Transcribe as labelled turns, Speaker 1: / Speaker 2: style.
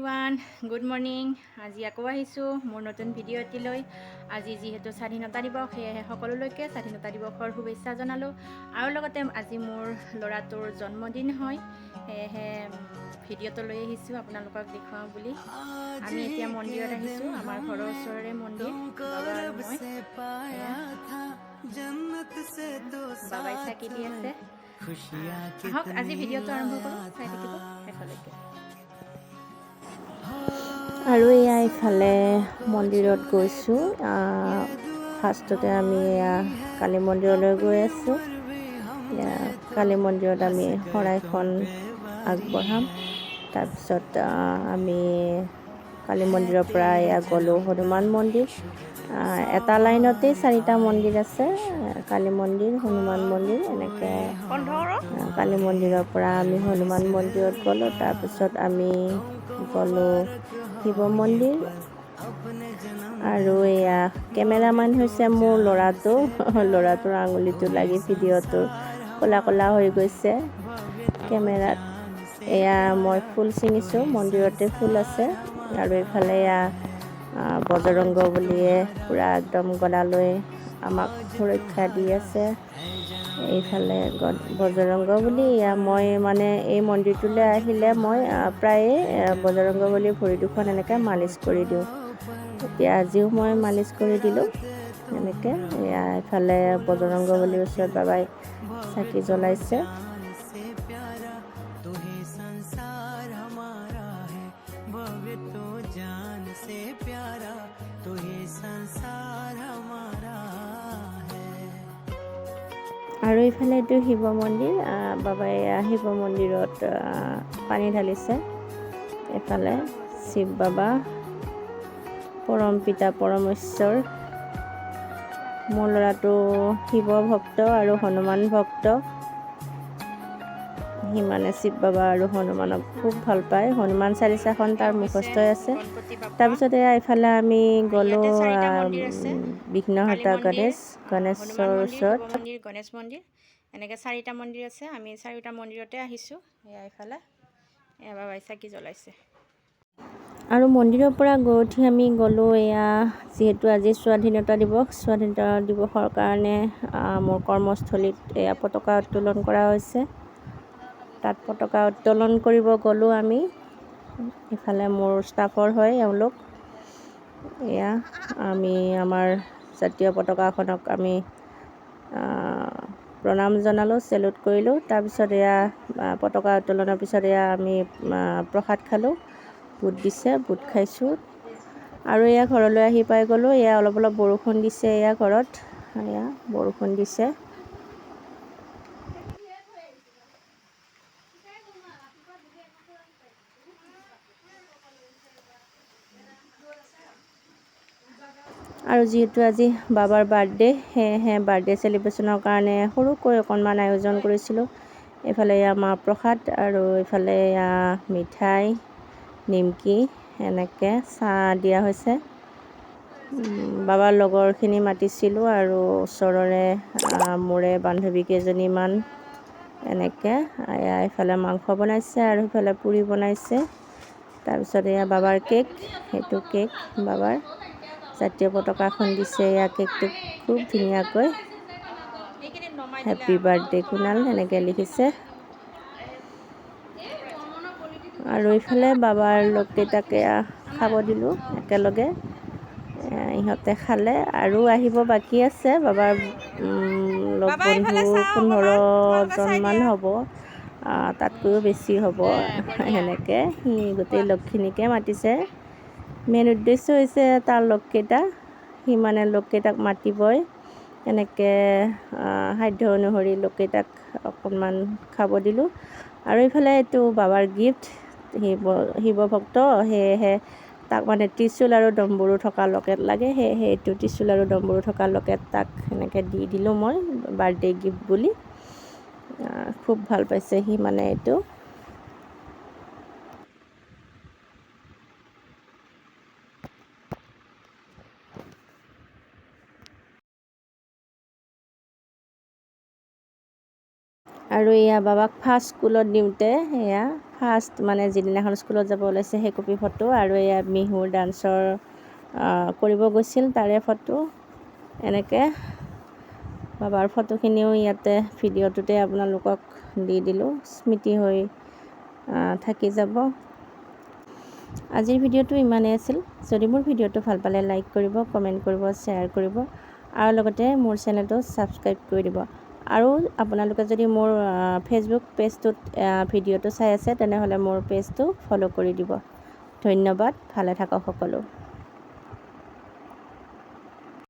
Speaker 1: Everyone, good morning. আজি আকৌ আহিছোঁ মোৰ নতুন ভিডিঅ' এটিলৈ। আজি যিহেতু স্বাধীনতা দিৱস, সেয়েহে সকলোলৈকে স্বাধীনতা দিৱসৰ শুভেচ্ছা জনালোঁ। আৰু লগতে আজি মোৰ ল'ৰাটোৰ জন্মদিন হয়, সেয়েহে ভিডিঅ'টো লৈ আহিছোঁ আপোনালোকক দেখুৱাওঁ বুলি। আমি এতিয়া মন্দিৰত আহিছোঁ, আমাৰ ঘৰৰ ওচৰৰে মন্দিৰ। বাবা আৰু মই বাবাই চাকি দি আছে। আহক আজি ভিডিঅ'টো আৰম্ভ কৰোঁ, চাই থাকিব শেষলৈকে। আৰু এয়া ইফালে মন্দিৰত গৈছোঁ। ফাৰ্ষ্টতে আমি এয়া কালী মন্দিৰলৈ গৈ আছোঁ। কালী মন্দিৰত আমি শৰাইখন আগবঢ়াম। তাৰপিছত আমি কালী মন্দিৰৰ পৰা এয়া গ'লোঁ হনুমান মন্দিৰ। এটা লাইনতেই 4টা মন্দিৰ আছে, কালী মন্দিৰ, হনুমান মন্দিৰ, এনেকৈ। কালী মন্দিৰৰ পৰা আমি হনুমান মন্দিৰত গ'লোঁ। তাৰপিছত আমি গ'লোঁ শিৱ মন্দিৰ। আৰু এয়া কেমেৰামেন হৈছে মোৰ ল'ৰাটোৰ আঙুলিটো লাগি ভিডিঅ'টো ক'লা ক'লা হৈ গৈছে কেমেৰাত। এয়া মই ফুল ছিঙিছোঁ, মন্দিৰতে ফুল আছে। আৰু এইফালে এয়া বজৰংগ বুলিয়ে পূৰা একদম গলালৈ আমাক সুৰক্ষা দি আছে। এইফালে বজৰংগ বুলি মই মানে এই মন্দিৰটোলৈ আহিলে মই প্ৰায়ে বজৰংগ বুলি ভৰি দুখন এনেকৈ মালিচ কৰি দিওঁ। এতিয়া আজিও মই মালিচ কৰি দিলোঁ এনেকৈ। এয়া এইফালে বজৰংগ বুলিৰ ওচৰত বাবাই চাকি জ্বলাইছে। আৰু এইফালে এইটো শিৱ মন্দিৰ। বাবাই শিৱ মন্দিৰত পানী ঢালিছে। এইফালে শিৱ বাবা, পৰম পিতা পৰমেশ্বৰ। মোৰ ল'ৰাটো শিৱ ভক্ত আৰু হনুমান ভক্ত। সি মানে শিৱ বাবা আৰু হনুমানক খুব ভাল পায়। হনুমান চালিচাখন তাৰ মুখস্থই আছে। তাৰপিছতে এইফালে আমি গ'লোঁ বিঘ্নহৰ্তা গণেশৰ ওচৰত। গণেশ মন্দিৰ, এনেকৈ 4টা মন্দিৰ আছে। আমি 4টা মন্দিৰতে আহিছোঁ। এয়া এইফালে এয়া বাবাই চাকি জ্বলাইছে। আৰু মন্দিৰৰ পৰা গৈ উঠি আমি গ'লোঁ এয়া, যিহেতু আজি স্বাধীনতা দিৱসৰ কাৰণে মোৰ কৰ্মস্থলীত এয়া পতাকা উত্তোলন কৰা হৈছে। তাত পতাকা উত্তোলন কৰিব গ'লোঁ আমি। ইফালে মোৰ ষ্টাফৰ হয় এওঁলোক। এয়া আমি আমাৰ জাতীয় পতাকাখনক আমি প্ৰণাম জনালোঁ, চেলুট কৰিলোঁ। তাৰপিছত এয়া পতাকা উত্তোলনৰ পিছত এয়া আমি প্ৰসাদ খালোঁ। বুট দিছে, বুট খাইছোঁ। আৰু এয়া ঘৰলৈ আহি পাই গ'লোঁ। এয়া অলপ অলপ বৰষুণ দিছে, এয়া ঘৰত এয়া বৰষুণ দিছে। আৰু যিহেতু আজি বাবাৰ বাৰ্থডে, সেয়েহে বাৰ্থডে চেলিব্ৰেশ্যনৰ কাৰণে সৰুকৈ অকণমান আয়োজন কৰিছিলোঁ। এইফালে এয়া মাহ প্ৰসাদ আৰু এইফালে এয়া মিঠাই, নিমকি, এনেকৈ চাহ দিয়া হৈছে। বাবাৰ লগৰখিনি মাতিছিলোঁ আৰু ওচৰৰে মোৰে বান্ধৱী কেইজনীমান এনেকৈ। এয়া এইফালে মাংস বনাইছে আৰু এইফালে পুৰি বনাইছে। তাৰপিছত এয়া বাবাৰ কেক, সেইটো কেক বাবাৰ জাতীয় পতাকাখন দিছে। এয়া কেকটো খুব ধুনীয়াকৈ হেপী বাৰ্থডে কুনাল এনেকৈ লিখিছে। আৰু এইফালে বাবাৰ লগকেইটাকে খাব দিলোঁ একেলগে। ইহঁতে খালে। আৰু আহিব বাকী আছে বাবাৰ লগ বন্ধু 15জনমান হ'ব, তাতকৈও বেছি হ'ব। সেনেকৈ সি গোটেই লগখিনিকে মাতিছে। মেইন উদ্দেশ্য হৈছে তাৰ লগকেইটা, সি মানে লগকেইটাক মাতিবই। এনেকৈ সাধ্য অনুসৰি লগকেইটাক অকণমান খাব দিলোঁ। আৰু এইফালে এইটো বাবাৰ গিফ্ট, শিৱ ভক্ত, সেয়েহে তাক মানে ত্ৰিশূল আৰু ডম্বৰু থকা লকেট লাগে। সেয়েহে এইটো ত্ৰিশূল আৰু ডম্বৰু থকা লকেট তাক সেনেকৈ দি দিলোঁ মই বাৰ্থডে গিফ্ট বুলি। খুব ভাল পাইছে সি মানে এইটো। আৰু এয়া বাবাক ফাৰ্ষ্ট স্কুলত দিওঁতে এয়া ফাৰ্ষ্ট মানে যিদিনাখন স্কুলত যাব ওলাইছে সেই কপি ফটো, আৰু এয়া বিহুৰ ডান্সৰ কৰিব গৈছিল তাৰে ফটো। এনেকৈ বাবাৰ ফটোখিনিও ইয়াতে ভিডিঅ'টোতে আপোনালোকক দি দিলোঁ, স্মৃতি হৈ থাকি যাব। আজিৰ ভিডিঅ'টো ইমানেই আছিল। যদি মোৰ ভিডিঅ'টো ভাল পালে লাইক কৰিব, কমেণ্ট কৰিব, শ্বেয়াৰ কৰিব, আৰু লগতে মোৰ চেনেলটো ছাবস্ক্ৰাইব কৰি দিব। আৰু আপোনালোকে যদি মোৰ ফেচবুক পেজটোত ভিডিঅ'টো চাই আছে তেনেহ'লে মোৰ পেজটো ফ'ল' কৰি দিব। ধন্যবাদ, ভালে থাকক সকলো।